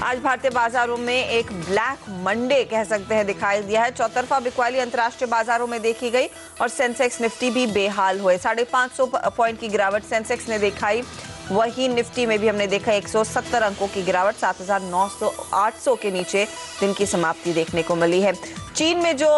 आज भारतीय बाजारों में एक ब्लैक मंडे कह सकते हैं दिखाई दिया है। चौतरफा बिकवाली अंतर्राष्ट्रीय बाजारों में देखी गई और सेंसेक्स निफ्टी भी बेहाल हुए। 550 पॉइंट की गिरावट सेंसेक्स ने दिखाई, वही निफ्टी में भी हमने देखा 170 अंकों की गिरावट, 7,900 के नीचे दिन की समाप्ति देखने को मिली है। चीन में जो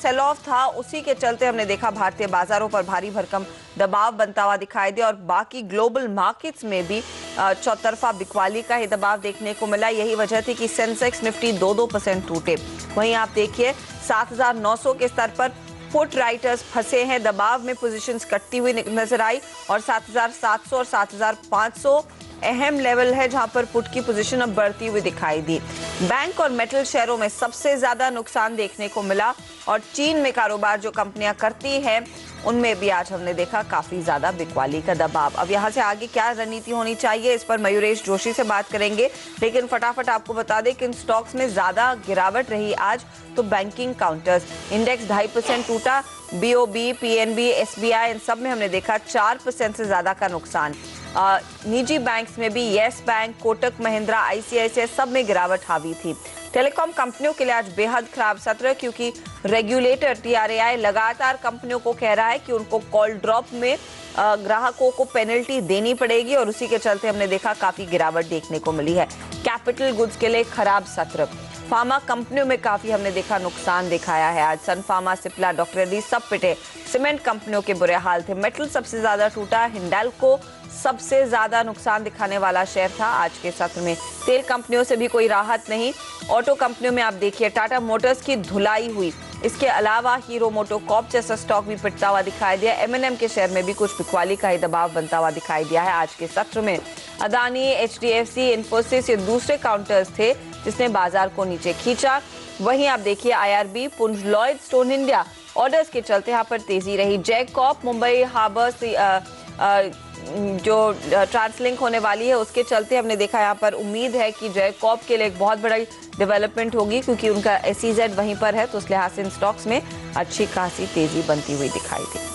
सेल ऑफ था उसी के चलते हमने देखा भारतीय बाजारों पर भारी भरकम दबाव बनता हुआ दिखाई दिया और बाकी ग्लोबल मार्केट्स में भी चौतरफा बिकवाली का ही दबाव देखने को मिला। यही वजह थी कि सेंसेक्स निफ्टी 2% टूटे। वहीं आप देखिए 7,900 के स्तर पर पुट राइटर्स फंसे हैं, दबाव में पोजीशंस कटती हुई नजर आई और 7,700 और 7,500 अहम लेवल है जहां पर पुट की पोजीशन अब बढ़ती हुई दिखाई दी। बैंक और मेटल शेयरों में सबसे ज्यादा नुकसान देखने को मिला और चीन में कारोबार जो कंपनियां करती हैं उनमें भी आज हमने देखा काफी ज्यादा बिकवाली का दबाव। अब यहां से आगे क्या रणनीति होनी चाहिए, इस पर मयूरेश जोशी से बात करेंगे, लेकिन फटाफट आपको बता दें कि इन स्टॉक्स में ज्यादा गिरावट रही आज तो बैंकिंग काउंटर्स इंडेक्स 2.5% टूटा। बीओबी, पीएनबी, एसबीआई इन सब में हमने देखा 4% से ज्यादा का नुकसान। निजी बैंक्स में भी yes bank, Kotak Mahindra, ICICI सब में गिरावट हावी थी। टेलीकॉम कंपनियों के लिए आज बेहद खराब सत्र क्योंकि रेगुलेटर टीआरएआई लगातार कंपनियों को कह रहा है कि उनको कॉल ड्रॉप में ग्राहकों को पेनल्टी देनी पड़ेगी और उसी के चलते हमने देखा काफी गिरावट देखने को मिली है। कैपिटल गुड्स के लिए खराब सत्र। फार्मा कंपनियों में काफी हमने देखा नुकसान दिखाया है आज। सन फार्मा, सिप्ला, डॉक्टर रेड्डी सब पिटे। सीमेंट कंपनियों के बुरे हाल थे। मेटल सबसे ज्यादा टूटा। हिंडाल्को सबसे ज्यादा नुकसान दिखाने वाला शेयर था आज के सत्र में। तेल कंपनियों से भी कोई राहत नहीं। ऑटो कंपनियों में आप देखिए टाटा मोटर्स की धुलाई हुई। इसके अलावा हीरो मोटोकॉर्प जैसा स्टॉक भी पिटता हुआ दिखाई दिया। एमएनएम के शेयर में भी कुछ बिकवाली का ही दबाव बनता हुआ दिखाई दिया है आज के सत्र में। अदानी, एचडीएफसी, इन्फोसिस ये दूसरे काउंटर्स थे जिसने बाजार को नीचे खींचा। वहीं आप देखिए आईआरबी, पुंज, लॉयड, स्टोन इंडिया ऑर्डर्स के चलते यहाँ पर तेजी रही। जैकॉप, मुंबई हार्बर जो ट्रांसलिंक होने वाली है उसके चलते हमने देखा यहाँ पर उम्मीद है कि जैकॉप के लिए एक बहुत बड़ी डेवलपमेंट होगी क्योंकि उनका एसईजेड वहीं पर है, तो उस लिहाज से इन स्टॉक्स में अच्छी खासी तेजी बनती हुई दिखाई दी।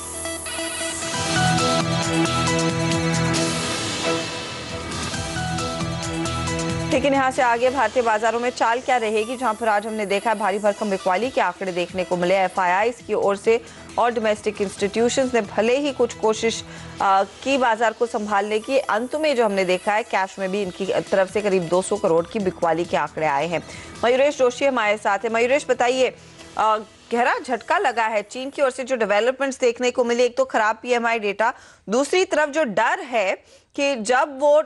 लेकिन यहाँ से आगे भारतीय बाजारों में चाल क्या रहेगी, जहां पर आज हमने देखा है भारी भरकम बिकवाली के आंकड़े देखने को मिले एफआईआईज की ओर से और डोमेस्टिक इंस्टीट्यूशंस ने भले ही कुछ कोशिश की बाजार को संभालने की, अंत में जो हमने देखा है कैश में भी इनकी तरफ से करीब 200 करोड़ की बिकवाली के आंकड़े आए हैं। मयूरेश जोशी हमारे साथ है। मयूरेश बताइए, गहरा झटका लगा है चीन की ओर से जो डेवलपमेंट्स देखने को मिली, एक तो खराब पीएमआई डेटा, दूसरी तरफ जो डर है कि जब वो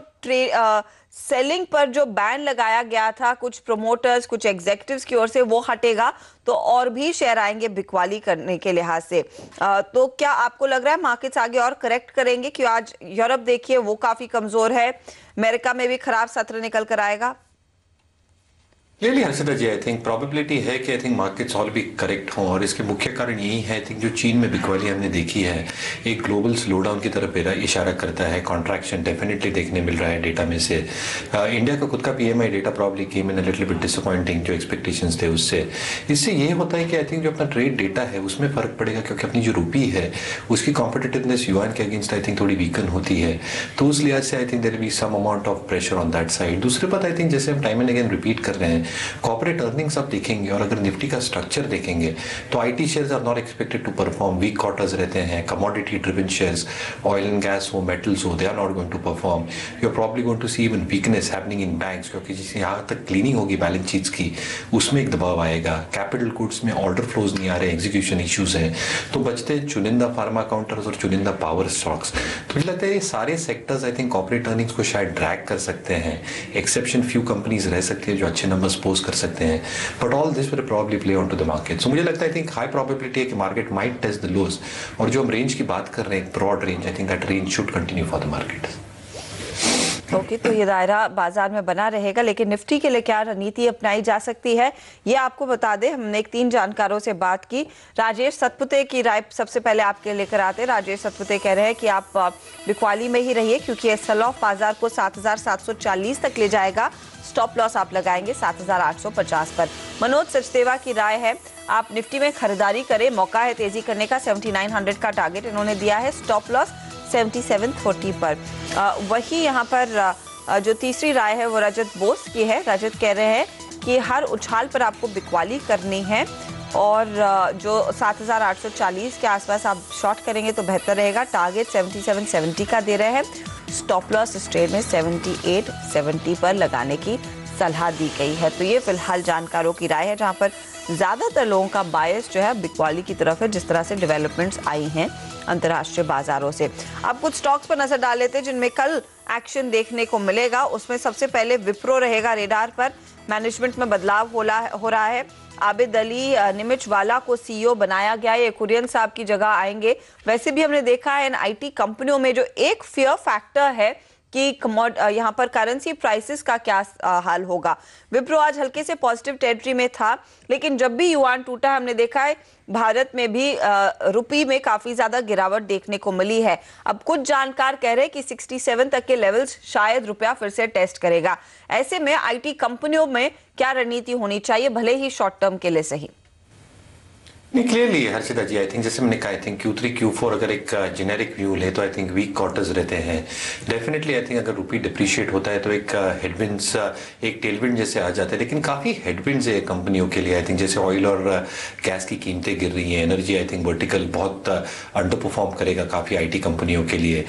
सेलिंग पर जो बैन लगाया गया था कुछ प्रोमोटर्स, कुछ एग्जीक्यूटिव्स की ओर से, वो हटेगा तो और भी शेयर आएंगे बिकवाली करने के लिहाज से। तो क्या आपको लग रहा है मार्केट्स आगे और करेक्ट करेंगे? क्यों आज यूरोप देखिए वो काफी कमजोर है, अमेरिका में भी खराब सत्र निकल कर आएगा। Clearly Harshita ji, I think probability है कि आई थिंक मार्केट्स ऑल भी करेक्ट हों और इसके मुख्य कारण यही है आई थिंक जो चीन में बिकवाली हमने देखी है एक ग्लोबल स्लोडाउन की तरफ इशारा करता है। कॉन्ट्रैक्शन डेफिनेटली देखने मिल रहा है डेटा में से। इंडिया का खुद का PMI data probably came in a little bit disappointing जो एक्सपेक्टेशंस थे उससे। इससे ये होता है कि आई थिंक जो अपना ट्रेड डेटा है उसमें फर्क पड़ेगा क्योंकि अपनी जो रूपी है उसकी कॉम्पिटिटिवनेस युआन के अगेंस्ट आई थिंक थोड़ी वीकन होती है, तो उस लिहाज से I think there be some amount of pressure on that side. दूसरी बात आई थिंक जैसे हम टाइम एंड अगेन रिपीट कर रहे हैं, कॉर्पोरेट अर्निंग्स आप देखेंगे और अगर निफ्टी का स्ट्रक्चर देखेंगे तो IT shares are not expected to perform, weak quarters रहते हैं। Commodity driven shares, oil and gas हो, मेटल्स हो, they are not going to perform. You are probably going to see even weakness happening in banks क्योंकि जिस यहाँ तक cleaning होगी balance sheets की उसमें एक दबाव आएगा। कैपिटल गुड्स में ऑर्डर फ्लोज नहीं आ रहे, एग्जीक्यूशन इश्यूज हैं, तो बचते हैं चुनिंदा फार्मा काउंटर्स और चुनिंदा पावर स्टॉक्स। तो मुझे लगता है ये सारे sectors I think corporate earnings को शायद ड्रैग कर सकते हैं। एक्सेप्शन फ्यू कंपनीज रह सकती है जो अच्छे नंबर्स पोस्ट कर सकते हैं, but all this will probably play on to the market. सो मुझे लगता है आई थिंक हाई प्रोबेबिलिटी है कि market might test the lows और जो हम रेंज की बात कर रहे हैं broad range, I think that range should continue for the market. Okay, तो ये दायरा बाजार में बना रहेगा, लेकिन निफ्टी के लिए क्या रणनीति अपनाई जा सकती है ये आपको बता दें। हमने एक 3 जानकारों से बात की। राजेश सतपुते की राय सबसे पहले आपके लेकर आते हैं। राजेश सतपुते कह रहे हैं कि आप बिकवाली में ही रहिए क्योंकि ये सेल ऑफ बाजार को 7,740 तक ले जाएगा। स्टॉप लॉस आप लगाएंगे 7,850 पर। मनोज सचदेवा की राय है आप निफ्टी में खरीदारी करें, मौका है तेजी करने का। 7,900 का टारगेट इन्होंने दिया है। स्टॉप लॉस 7730 पर। वही यहाँ पर जो तीसरी राय है वो रजत बोस की है। रजत कह रहे हैं कि हर उछाल पर आपको बिकवाली करनी है और जो 7,840 के आसपास आप शॉर्ट करेंगे तो बेहतर रहेगा। टारगेट 7770 का दे रहे हैं। स्टॉप लॉस इस ट्रेड में 7870 पर लगाने की सलाह दी गई है। तो ये फिलहाल जानकारों की राय है, जहां पर ज्यादातर लोगों का बायस जो है बिकवाली की तरफ है, जिस तरह से डेवलपमेंट्स आई हैं अंतर्राष्ट्रीय बाजारों से। अब कुछ स्टॉक्स पर नजर डाल लेते हैं जिनमें कल एक्शन देखने को मिलेगा। उसमें सबसे पहले विप्रो रहेगा रेडार पर। मैनेजमेंट में बदलाव हो रहा है। आबिद अली निमिचवाला को सीईओ बनाया गया है। ये कुरियन साहब की जगह आएंगे। वैसे भी हमने देखा है इन आईटी कंपनियों में जो एक फियर फैक्टर है कि यहाँ पर करेंसी प्राइसेस का क्या हाल होगा। विप्रो आज हल्के से पॉजिटिव टेरिटरी में था, लेकिन जब भी युआन टूटा हमने देखा है भारत में भी रुपये में काफी ज्यादा गिरावट देखने को मिली है। अब कुछ जानकार कह रहे हैं कि 67 तक के लेवल्स शायद रुपया फिर से टेस्ट करेगा। ऐसे में आईटी कंपनियों में क्या रणनीति होनी चाहिए, भले ही शॉर्ट टर्म के लिए सही? नहीं, clearly Harshita ji, I think जैसे मैंने कहा, आई थिंक Q3 Q4 अगर एक जेनेरिक व्यू ले तो आई थिंक वीक क्वार्टर्स रहते हैं। डेफिनेटली आई थिंक अगर रुपी डिप्रिशिएट होता है तो एक हेडविंड्स एक टेलविंड जैसे आ जाते हैं, लेकिन काफ़ी हेडविंड्स है कंपनियों के लिए। आई थिंक जैसे ऑयल और गैस की कीमतें गिर रही हैं, एनर्जी आई थिंक वर्टिकल बहुत अंडर परफॉर्म करेगा काफ़ी आईटी कंपनियों के लिए।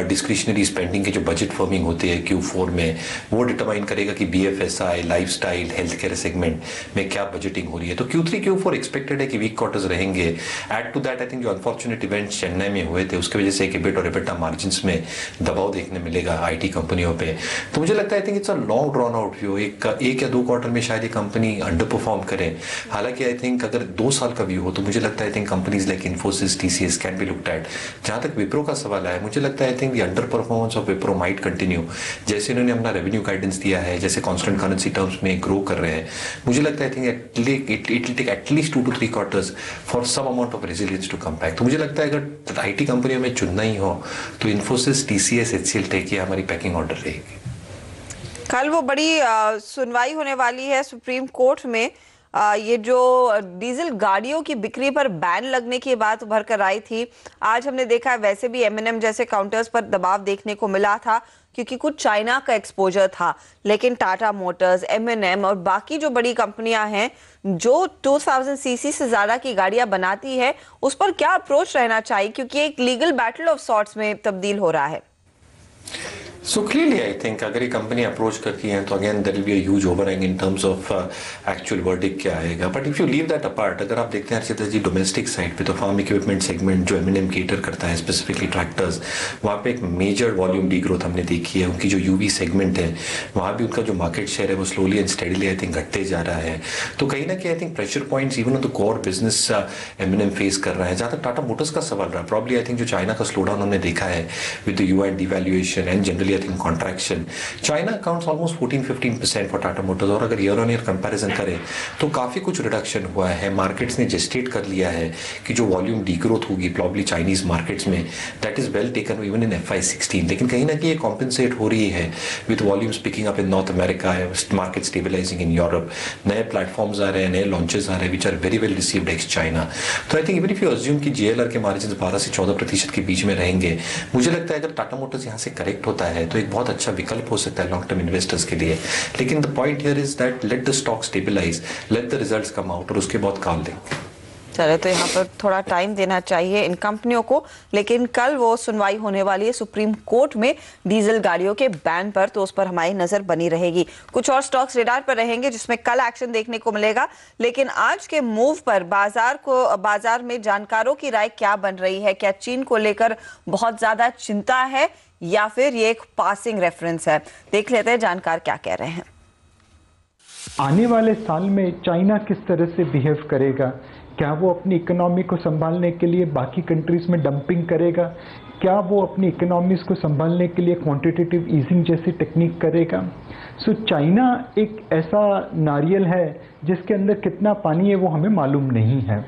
डिस्क्रिशनरी स्पेंडिंग की जो बजट फर्मिंग होती है Q4 में, वो डिटरमाइन करेगा कि BFSI, lifestyle, health care segment में क्या बजटिंग हो रही है। तो Q3 Q4 एक्सपेक्टेड है कि वीक रहेंगे। Add to that I think जो अनफॉर्चुनेट इवेंट्स चेन्नई में हुए थे उसकी वजह से एक EBIT और EBITDA मार्जिन्स में दबाव देखने मिलेगा आईटी कंपनियों पे। तो मुझे लगता है I think it's a long drawn out view. एक या दो क्वार्टर में शायद ये कंपनी अंडर परफॉर्म करे। हालांकि आई थिंक अगर 2 साल का व्यू हो तो मुझे लगता है I think companies like Infosys, TCS can be looked at. जहां तक विप्रो का सवाल है, मुझे लगता है I think the underperformance of Wipro might continue. जैसे इन्होंने अपना रेवेन्यू गाइडेंस दिया है, जैसे कांस्टेंट करेंसी टर्म्स में ग्रो कर रहे हैं, मुझे लगता है I think it will take at least 2 to 3 quarters for some amount of resilience to come back. तो मुझे लगता है अगर आईटी कंपनियों में चुनना ही हो तो इन्फोसिस, TCS, HCL टेक ये हमारी पैकिंग ऑर्डर रहेगी। कल वो बड़ी सुनवाई होने वाली है सुप्रीम कोर्ट में। ये जो डीजल गाड़ियों की बिक्री पर बैन लगने की बात उभर कर आई थी, आज हमने देखा है वैसे भी M&M जैसे काउंटर्स पर दबाव देखने को मिला था, क्योंकि कुछ चाइना का एक्सपोजर था। लेकिन टाटा मोटर्स, M&M और बाकी जो बड़ी कंपनियां हैं जो 2000 सीसी से ज्यादा की गाड़ियां बनाती है, उस पर क्या अप्रोच रहना चाहिए, क्योंकि एक लीगल बैटल ऑफ सॉर्ट्स में तब्दील हो रहा है। So clearly, I think अगर ये कंपनी अप्रोच करती है तो again there will be a huge overhang in terms of actual verdict क्या आएगा। But if you leave that apart, अगर आप देखते हैं अर्चिता जी डोमेस्टिक साइड पे, तो फार्म इक्विपमेंट सेगमेंट जो M&M केटर करता है, स्पेसिफिकली ट्रैक्टर्स, वहाँ पे एक मेजर वॉल्यूम डी ग्रोथ हमने देखी है। उनकी जो UV सेगमेंट है वहाँ भी उनका जो मार्केट शेयर है वो slowly and steadily I think घटते जा रहा है। तो कहीं ना कहीं I think pressure points even on the core business M&M face कर रहा है। जहाँ तक टाटा मोटर्स का सवाल रहा, प्रॉब्ली आई थिंक जो चाइना का स्लो डाउन हमने देखा है with the yuan devaluation and generally I think contraction, China accounts almost 14-15% for Tata Motors. और अगर ईयर ऑन ईयर कंपैरिजन करें तो काफी कुछ रिडक्शन हुआ है। मार्केट्स ने जेस्टेट कर लिया है कि जो वॉल्यूम डीग्रोथ होगी प्रॉब्ली चाइनीज मार्केट्स में, that is well taken even in FY16। लेकिन कहीं ना कहीं ये कॉम्पेंसेट हो रही है with volumes picking up in North America, market stabilising in Europe, नए प्लेटफॉर्म्स आ रहे हैं, नए लॉन्चेस आ रहे हैं which are very well received ex China. तो I think even if you assume कि JLR के मार्जिन 12 से 14% के बीच में रहेंगे, मुझे लगता है अगर टाटा मोटर्स यहाँ से करेक्ट होता है तो एक बहुत अच्छा विकल्प हो सकता है लॉन्ग टर्म इन्वेस्टर्स के लिए। लेकिन the point here is that let the stock stabilise, let the results come out और उसके बाद कॉल लेंगे। चले, तो यहाँ पर थोड़ा टाइम देना चाहिए इन कंपनियों को। लेकिन कल वो सुनवाई होने वाली है सुप्रीम कोर्ट में डीजल गाड़ियों के बैन पर, तो उस पर हमारी नजर बनी रहेगी। कुछ और स्टॉक्स रेडार पर रहेंगे जिसमें कल एक्शन देखने को मिलेगा। लेकिन आज के मूव पर बाजार में जानकारों की राय क्या बन रही है? क्या चीन को लेकर बहुत ज्यादा चिंता है या फिर ये एक पासिंग रेफरेंस है? देख लेते हैं जानकार क्या कह रहे हैं। आने वाले साल में चाइना किस तरह से बिहेव करेगा? क्या वो अपनी इकोनॉमी को संभालने के लिए बाकी कंट्रीज में डंपिंग करेगा? क्या वो अपनी इकोनॉमीज को संभालने के लिए क्वांटिटेटिव ईजिंग जैसी टेक्निक करेगा? सो चाइना एक ऐसा नारियल है जिसके अंदर कितना पानी है वो हमें मालूम नहीं है।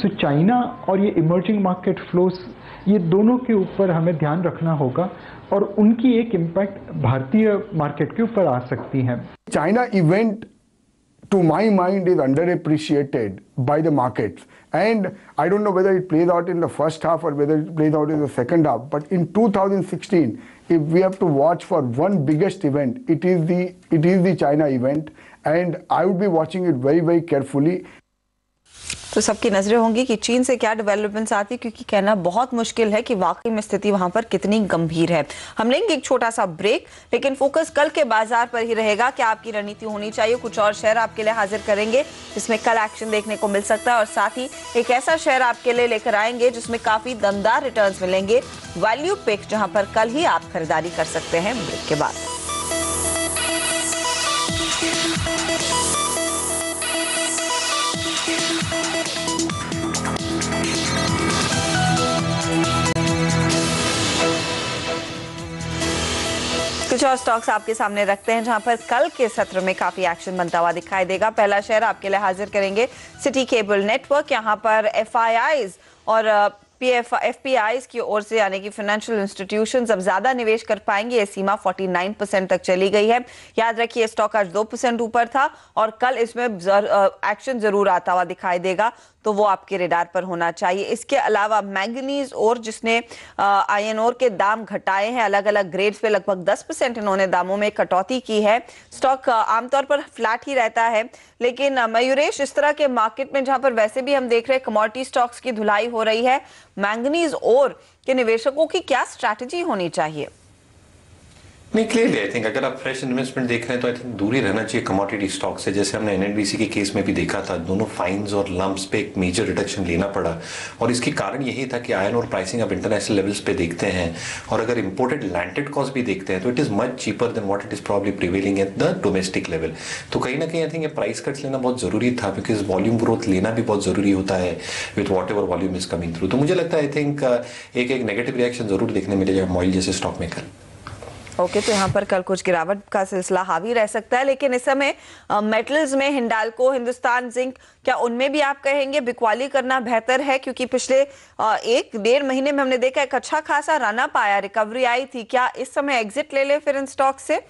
सो चाइना और ये इमर्जिंग मार्केट फ्लोस, ये दोनों के ऊपर हमें ध्यान रखना होगा और उनकी एक इम्पैक्ट भारतीय मार्केट के ऊपर आ सकती है। China event to my mind, is underappreciated by the markets. And I don't know whether it plays out in the first half or whether it plays out in the second half. But in 2016, if we have to watch for one biggest event, it is the China event, and I would be watching it very, very carefully. तो सबकी नजरें होंगी कि चीन से क्या developments आती है, क्योंकि कहना बहुत मुश्किल है कि वाकई में स्थिति वहां पर कितनी गंभीर है। हम लेंगे एक छोटा सा ब्रेक, लेकिन फोकस कल के बाजार पर ही रहेगा। क्या आपकी रणनीति होनी चाहिए? कुछ और शेयर आपके लिए हाजिर करेंगे जिसमें कल एक्शन देखने को मिल सकता है, और साथ ही एक ऐसा शेयर आपके लिए लेकर आएंगे जिसमें काफी दमदार रिटर्न्स मिलेंगे, वैल्यू पिक, जहां पर कल ही आप खरीदारी कर सकते हैं ब्रेक के बाद। कुछ और स्टॉक्स आपके सामने रखते हैं जहां पर कल के सत्र में काफी एक्शन बनता हुआ दिखाई देगा। पहला शेयर आपके लिए हाजिर करेंगे सिटी केबल नेटवर्क। यहां पर एफआईआईज और एफपीआईज की ओर से, यानी कि फाइनेंशियल इंस्टीट्यूशंस, अब ज्यादा निवेश कर पाएंगे। ये सीमा 49% तक चली गई है। याद रखिए स्टॉक आज 2% ऊपर था और कल इसमें एक्शन जरूर आता हुआ दिखाई देगा, तो वो आपके रेडार पर होना चाहिए। इसके अलावा मैंगनीज और, जिसने आयरन ओर के दाम घटाए हैं, अलग अलग ग्रेड्स पे लगभग 10% इन्होंने दामों में कटौती की है। स्टॉक आमतौर पर फ्लैट ही रहता है, लेकिन मयूरेश, इस तरह के मार्केट में जहां पर वैसे भी हम देख रहे हैं कमोडिटी स्टॉक्स की धुलाई हो रही है, मैंगनीज और के निवेशकों की क्या स्ट्रैटेजी होनी चाहिए? नहीं, क्लियरली आई थिंक अगर आप फ्रेश इन्वेस्टमेंट देख रहे हैं तो आई थिंक दूर ही रहना चाहिए कमोडिटी स्टॉक से। जैसे हमने एनएनबीसी के केस में भी देखा था, दोनों फाइन्स और लम्प्स पे एक मेजर रिडक्शन लेना पड़ा, और इसकी कारण यही था कि आयरन और प्राइसिंग आप इंटरनेशनल लेवल्स पे देखते हैं, और अगर इंपोर्टेड लैंडेड कॉस्ट भी देखते हैं तो it is much cheaper than what it is probably prevailing at the domestic level. तो कहीं ना कहीं आई थिंक ये प्राइस कट्स लेना बहुत जरूरी था, बिकॉज वॉल्यूम ग्रोथ लेना भी बहुत जरूरी होता है with what ever volume is coming through. तो मुझे लगता है आई थिंक एक नेगेटिव रिएक्शन जरूर देखने मिलेगा मॉइल जैसे स्टॉक में कल। ओके, तो यहाँ पर कल कुछ गिरावट का सिलसिला हावी रह सकता है, लेकिन इस समय मेटल्स में हिंडाल्को, हिंदुस्तान जिंक, क्या उनमें भी आप कहेंगे बिकवाली करना बेहतर है? क्योंकि पिछले 1-1.5 महीने में हमने देखा एक अच्छा खासा रन अप आया, रिकवरी आई थी। क्या इस समय एग्जिट ले ले फिर इन स्टॉक से?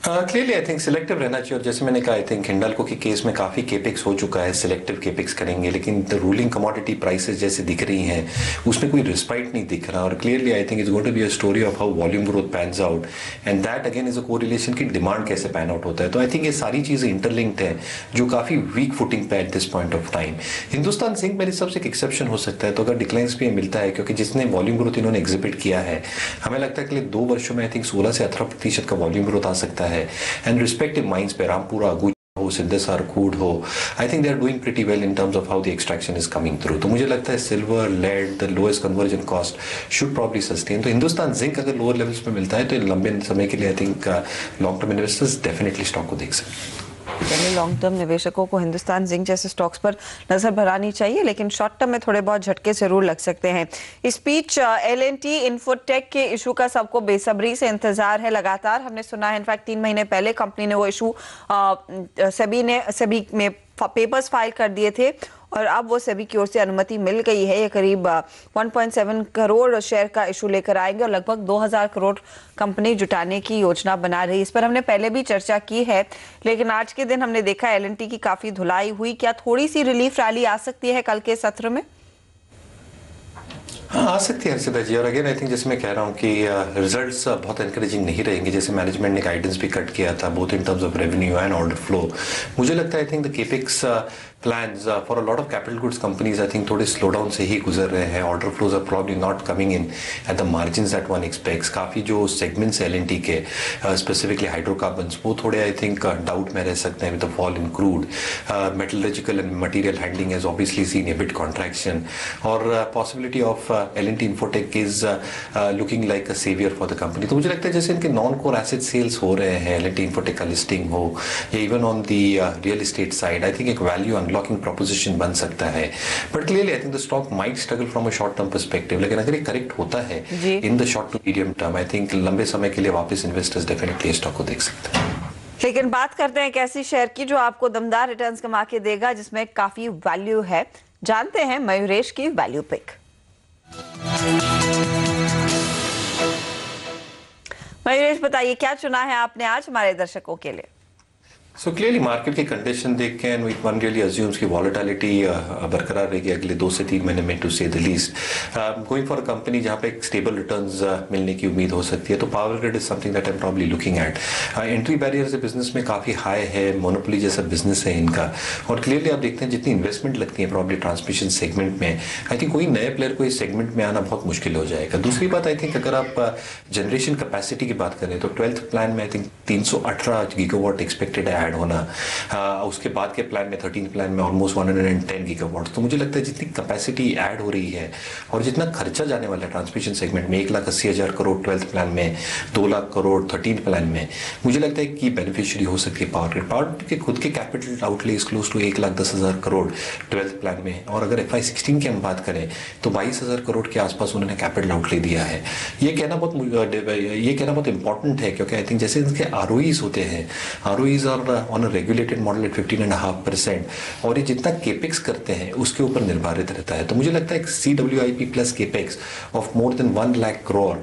क्लियरली आई थिंक सिलेक्टिव रहना चाहिए, और जैसे मैंने कहा आई थिंक हिंडाल्को के केस में काफी केपेक्स हो चुका है, सिलेक्टिव केपेक्स करेंगे, लेकिन द रूलिंग कमोडिटी प्राइसेस जैसे दिख रही हैं उसमें कोई रिस्पाइट नहीं दिख रहा, और clearly I think it's going to be a story of how volume growth pans out, and that again is a correlation की डिमांड कैसे पैन आउट होता है। तो आई थिंक ये सारी चीजें इंटरलिंक्ड है जो काफी वीक फुटिंग पे at this point of time. Hindustan zinc मेरे सबसे एक एक्सेप्शन हो सकता है, तो अगर डिक्लाइंस भी मिलता है, क्योंकि जिसने वॉल्यूम ग्रोथ इन्होंने एग्जिबिट किया है, हमें लगता है कि 2 वर्षों में आई थिंक 16 से 18% का वॉल्यूम ग्रोथ आ सकता है, एंड रिस्पेक्टिव माइंस पे रामपुरा, हो, सिद्धेश्वर, कूड हो, I think they are doing pretty well in terms of how the extraction is coming through. तो मुझे लगता है silver, lead, the lowest conversion cost should probably sustain. तो हिंदुस्तान जिंक अगर लोअर लेवल्स पे मिलता है तो लंबे समय के लिए I think long term investors definitely stock को देख सकते हैं। लॉन्ग टर्म निवेशकों को हिंदुस्तान जिंक जैसे स्टॉक्स पर नजर बढ़ानी चाहिए, लेकिन शॉर्ट टर्म में थोड़े बहुत झटके जरूर लग सकते हैं। इस बीच एल&टी इन्फोटेक के इशू का सबको बेसब्री से इंतजार है। लगातार हमने सुना है, इनफैक्ट 3 महीने पहले कंपनी ने वो इशू सेबी में पेपर्स फाइल कर दिए थे, और अब वो सेबी की ओर से अनुमति मिल गई है। ये करीब 1.7 करोड़ शेयर का इशू लेकर आएंगे और लगभग 2000 करोड़ कंपनी जुटाने की योजना बना रही है। इस पर हमने पहले भी चर्चा की है, लेकिन आज के दिन हमने देखा एल&टी की काफी धुलाई हुई। क्या थोड़ी सी रिलीफ रैली आ सकती है कल के सत्र में? हाँ, आ सकती है हर्षिता जी, और अगेन आई थिंक जैसे मैं कह रहा हूँ कि रिजल्ट्स बहुत एनकरेजिंग नहीं रहेंगे। जैसे मैनेजमेंट ने गाइडेंस भी कट किया था both in terms of revenue and order flow. मुझे लगता है I think the capex plans for a lot of capital goods companies I think थोड़े स्लो डाउन से ही गुजर रहे हैं। Order flows are probably not coming in at the margins that one expects. काफ़ी जो सेगमेंट्स एल&टी के specifically hydrocarbons वो थोड़े आई थिंक डाउट में रह सकते हैं with the fall in crude. Metallurgical and material handling has obviously seen a bit contraction, और possibility of L&T Infotech is looking like a saviour for the company. तो मुझे लगता है जैसे इनके नॉन कोर एसेट सेल्स हो रहे हैं, एल&टी इन्फोटेक का लिस्टिंग हो, या even on the real estate side, I think एक वैल्यू अनलॉकिंग प्रोपोजिशन बन सकता है। But clearly I think the stock might struggle from a short term perspective, लेकिन अगर ये करेक्ट होता है in the short to medium term, I think लंबे समय के लिए वापस इन्वेस्टर्स डेफिनेटली स्टॉक को देख सकते हैं। लेकिन बात करते हैं एक ऐसी शेयर की जो आपको दमदार रिटर्न्स कमा के देगा, जिसमें काफी वैल्यू है। जानते हैं मयूरेश की वैल्यू पिक। मयूरेश, बताइए क्या चुना है आपने आज हमारे दर्शकों के लिए? सो क्लियरली मार्केट की कंडीशन देख के एंड वन रियली अज्यूम्स की वॉलेटिलिटी बरकरार रहेगी अगले 2 से 3 महीने में, टू से the least. Going for a company जहां पे एक स्टेबल रिटर्न्स मिलने की उम्मीद हो सकती है, तो power grid is something that I am probably looking at. Entry barriers business में काफ़ी हाई है, मोनोपोली जैसा बिजनेस है इनका, और क्लियरली आप देखते हैं जितनी इन्वेस्टमेंट लगती है प्रॉब्ली ट्रांसमिशन सेगमेंट में, आई थिंक कोई नए प्लेयर को इस सेगमेंट में आना बहुत मुश्किल हो जाएगा। दूसरी बात आई थिंक अगर आप जनरेशन कैपेसिटी की बात करें तो 12th प्लान में आई थिंक 318 गीगावाट एक्सपेक्टेड है ऐड होना। उसके बाद के प्लान में 13 प्लान में ऑलमोस्ट 110 गीगावाट। तो मुझे लगता है जितनी कैपेसिटी ऐड हो रही है और जितना खर्चा जाने वाला है ट्रांसमिशन सेगमेंट में, 1,80,000 करोड़ 12th प्लान में, 2 लाख करोड़ 13 प्लान में, मुझे लगता है कि बेनिफिशियरी हो सकती है पावर ग्रिड। पावर ग्रिड के खुद के capital outlay is close to 1,10,000 crore 12th plan में, और अगर FY16 की हम बात करें तो 22,000 करोड़ के आसपास उन्होंने कैपिटल आउटले दिया है। ये कहना बहुत इंपॉर्टेंट है, क्योंकि आई थिंक जैसे इनके ROEs होते हैं, ROEs are on a regulated model at 15.5%, और ये जितना केपेक्स करते हैं उसके ऊपर निर्धारित रहता है। तो मुझे लगता है CWIP plus capex of more than 1 lakh crore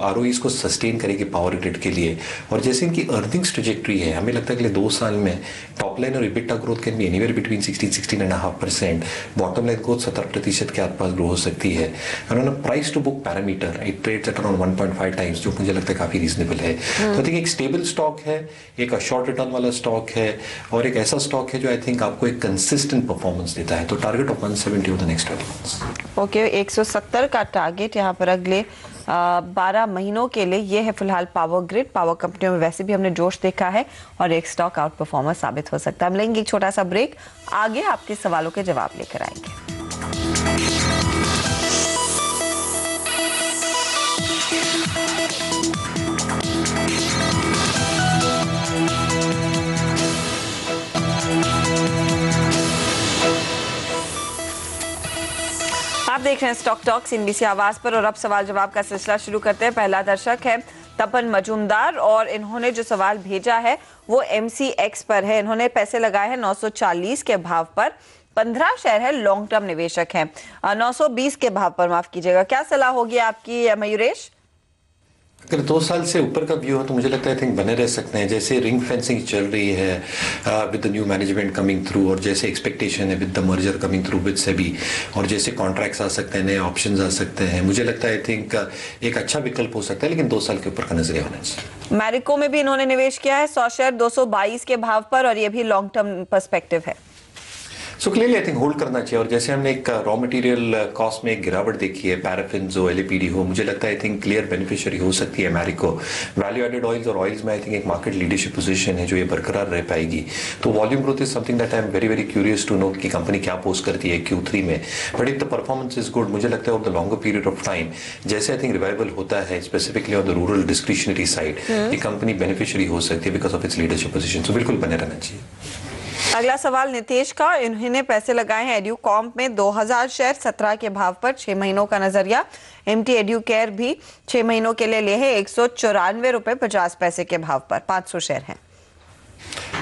ROEs को सस्टेन करेगी पावर ग्रिड के लिए। और जैसे इनकी अर्निंग्स ट्रेजेक्ट्री है, हमें लगता है अगले 2 साल में टॉप लाइन और EBITDA growth can be anywhere between 16-16.5%, bottom line growth 70% के आसपास ग्रो हो सकती है। और on price to book parameter it trades at around 1.5 times, जो मुझे लगता है काफी रीजनेबल है। तो आई थिंक एक स्टेबल स्टॉक है, एक शॉर्ट रिटर्न वाला स्टॉक है, और एक ऐसा स्टॉक है जो आई थिंक आपको एक कंसिस्टेंट परफॉर्मेंस देता है। तो target of 170 over the next 12 months. Okay, 170 का टारगेट यहाँ पर अगले 12 महीनों के लिए ये है फिलहाल पावर ग्रिड। पावर कंपनियों में वैसे भी हमने जोश देखा है और एक स्टॉक आउट परफॉर्मर साबित हो सकता है। हम लेंगे एक छोटा सा ब्रेक, आगे आपके सवालों के जवाब लेकर आएंगे। आप देख रहे हैं स्टॉक टॉक्स NBC आवाज पर, और अब सवाल जवाब का सिलसिला शुरू करते हैं। पहला दर्शक है तपन मजूमदार, और इन्होंने जो सवाल भेजा है वो MCX पर है। इन्होंने पैसे लगाए हैं 940 के भाव पर, 15 शेयर है, लॉन्ग टर्म निवेशक हैं। 920 के भाव पर, माफ कीजिएगा। क्या सलाह होगी आपकी मयूरेश? अगर 2 साल से ऊपर का व्यू हो तो मुझे लगता है आई थिंक बने रह सकते हैं। जैसे रिंग फेंसिंग चल रही है with the new management coming through, और जैसे एक्सपेक्टेशन है with the merger coming through with SEBI, और जैसे कॉन्ट्रैक्ट्स आ सकते हैं, नए ऑप्शंस आ सकते हैं, मुझे लगता है आई थिंक एक अच्छा विकल्प हो सकता है, लेकिन 2 साल के ऊपर का नजरिया होना चाहिए। मैरिको में भी इन्होंने निवेश किया है, 100 शेयर 222 के भाव पर, और ये भी लॉन्ग टर्म पर्सपेक्टिव है। So clearly I think hold करना चाहिए। और जैसे हमने एक रॉ मटेरियल कॉस्ट में एक गिरावट देखी है, पैराफिन हो, LAPD हो, मुझे लगता है आई थिंक क्लियर बेनिफिशियरी हो सकती है मैरिको। वैल्यू एडेड ऑयल्स और ऑयल्स में आई थिंक एक मार्केट लीडरशिप पोजीशन है जो ये बरकरार रह पाएगी। तो volume growth is something that I am very very curious to know कि कंपनी क्या पोस्ट करती है Q3 में, but if the performance is good, मुझे लगता है over the longer period of time जैसे आई थिंक रिवाइवल होता है specifically on the rural discretionary side, ये कंपनी बेनिफिशियरी हो सकती है because of its leadership position. So बिल्कुल बने रहना चाहिए। अगला सवाल नितेश का, इन्होंने पैसे लगाए हैं एड्यूकॉम्प में 2000 शेयर 17 के भाव पर, 6 महीनों का नजरिया। MT एड्यूकेयर भी 6 महीनों के लिए है 194 रुपए 50 पैसे के भाव पर, 500 शेयर हैं।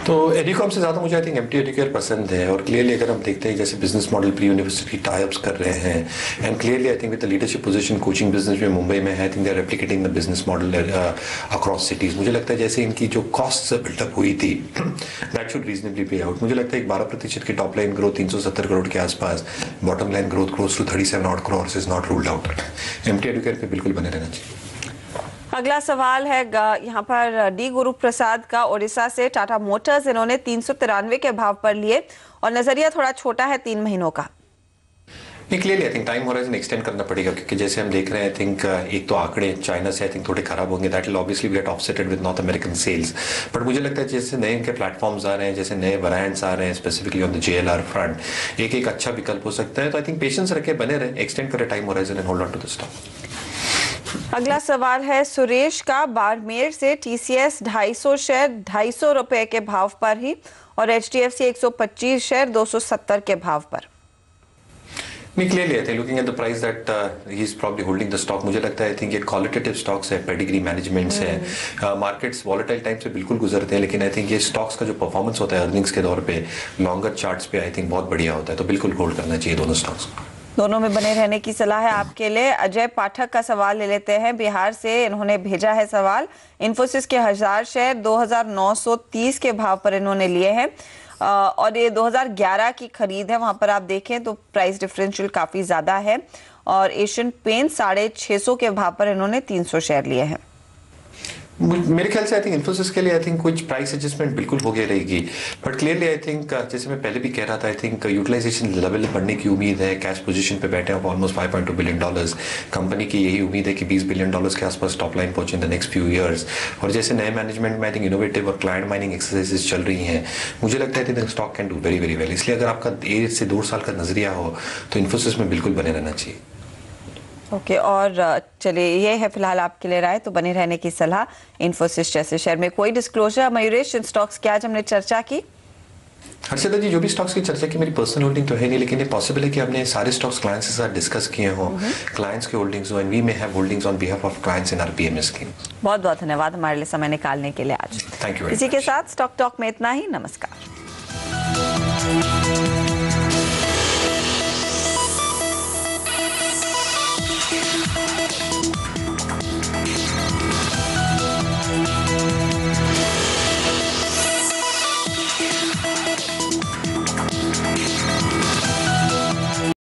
तो एड्यूकॉम से ज़्यादा मुझे आई थिंक MT एड्यूकेयर पसंद है। और क्लियरली अगर हम देखते हैं जैसे business model pre university types कर रहे हैं, and clearly I think with the leadership position coaching business में मुंबई में है, I think they are replicating the business model across cities. मुझे लगता है जैसे इनकी जो कॉस्ट बिल्डअप हुई थी दैट शुड रीजनेबली पे आउट। मुझे लगता है एक 12% की टॉप लाइन ग्रोथ 370 करोड़ के आसपास, bottom line growth close to 37 crore is not ruled out. MT Educare पे बिल्कुल बने रहना चाहिए। अगला सवाल है यहाँ पर डी गुरु प्रसाद का, उड़ीसा से। टाटा मोटर्स इन्होंने 393 के भाव पर लिए, और नजरिया थोड़ा छोटा है 3 महीनों का। Clearly I think time horizon extend करना पड़ेगा, क्योंकि जैसे हम देख रहे हैं आई थिंक एक तो आंकड़े चाइना से आई थिंक थोड़े खराब होंगे, that will obviously get offsetted with North American sales. But मुझे लगता है जैसे नए इनके प्लेटफॉर्म्स आ रहे हैं, जैसे नए वेरिएंट्स आ रहे हैं specifically on the JLR front, एक अच्छा विकल्प हो सकता है। तो आई थिंक पेशेंस रखे, बने रहे, एक्सटेंड करें time horizon and hold on to the stock. अगला सवाल है सुरेश का, बाड़मेर से। TCS 250 शेयर 250 रुपए के भाव पर ही, और HDFC 125 शेयर 270 के भाव पर। नहीं, clearly I think looking at the price that he is probably holding the stock, मुझे लगता है आई थिंक ये क्वालिटेटिव स्टॉक्स है, पेडिग्री मैनेजमेंट्स है। मार्केट्स वॉलेटाइल टाइम से बिल्कुल गुजरते हैं, लेकिन आई थिंक ये स्टॉक्स का जो परफॉर्मेंस होता है अर्निंग्स के दौर पे लॉन्गर चार्ट्स पे आई थिंक बहुत बढ़िया होता है। तो बिल्कुल होल्ड करना चाहिए दोनों स्टॉक्स को। दोनों में बने रहने की सलाह है आपके लिए। अजय पाठक का सवाल ले लेते हैं बिहार से। इन्होंने भेजा है सवाल, इन्फोसिस के 1000 शेयर 2930 के भाव पर इन्होंने लिए हैं और ये 2011 की खरीद है। वहां पर आप देखें तो प्राइस डिफरेंशियल काफी ज्यादा है और एशियन पेंट 650 के भाव पर इन्होंने 300 शेयर लिए हैं। मेरे ख्याल से आई थिंक इन्फोसिस के लिए आई थिंक कुछ प्राइस एडजस्टमेंट बिल्कुल हो गई रहेगी, बट क्लियरली आई थिंक जैसे मैं पहले भी कह रहा था, आई थिंक यूटिलाइजेशन लेवल बढ़ने की उम्मीद है। कैश पोजीशन पे बैठे हैं ऑलमोस्ट $5.2 बिलियन। कंपनी की यही उम्मीद है कि $20 बिलियन के आसपास टॉप लाइन पहुंचे in the next few years. और जैसे नए मैनेजमेंट में आई थिंक इनोवेटिव और क्लाइंट माइनिंग एक्सरसाइजेस चल रही हैं, मुझे लगता है कि stock can do very very well. इसलिए अगर आपका 1 से 2 साल का नजरिया हो तो इन्फोसिस में बिल्कुल बने रहना चाहिए। ओके और चलिए ये है फिलहाल आपके लिए राय, तो बने रहने की सलाह इन्फोसिस जैसे शेयर में। कोई डिस्क्लोजर मयूरेश इन स्टॉक्स की आज हमने चर्चा की? हर्षदा जी, जो भी स्टॉक्स की चर्चा की मेरी पर्सनल होल्डिंग तो है नहीं, लेकिन ये पॉसिबल है कि हमने सारे स्टॉक्स क्लाइंट्स के साथ डिस्कस किए हों, क्लाइंट्स के होल्डिंग्स हो, and we may have holdings on behalf of clients in our PMS scheme. बहुत बहुत धन्यवाद हमारे लिए समय निकालने के लिए आज। Thank you. इसी के साथ स्टॉक टॉक में इतना ही। नमस्कार।